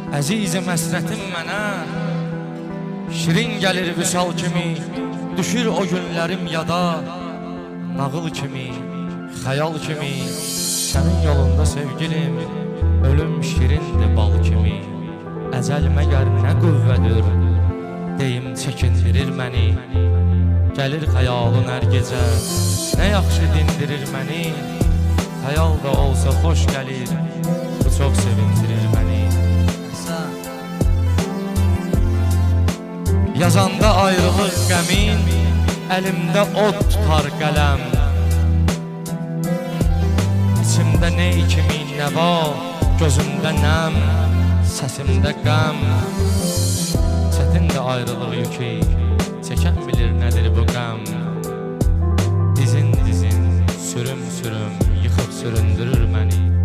Əzizim həsrətim mənə şirin gəlir vüsal kimi, düşür o günlərim yada, nağıl kimi, xəyal kimi. Sənin yolunda sevgilim, ölüm şirindir bal kimi. Əcəl məgər nə qüvvədir, deyim çəkindirir məni. Gəlir xəyalın hər gecə, nə yaxşı dindirir məni. Xəyal da olsa xoş gəlir, bu çox sevindirir məni. Yazanda ayrılıq qəmin, əlimdə od tutar qələm. İçimdə ney kimi nəva, gözümdə nəm, səsimdə qəm. Çətindir ayrılıq yükü, çəkən bilir nədir bu qəm. Dizin dizin, sürüm sürüm, yıxıb süründürür məni.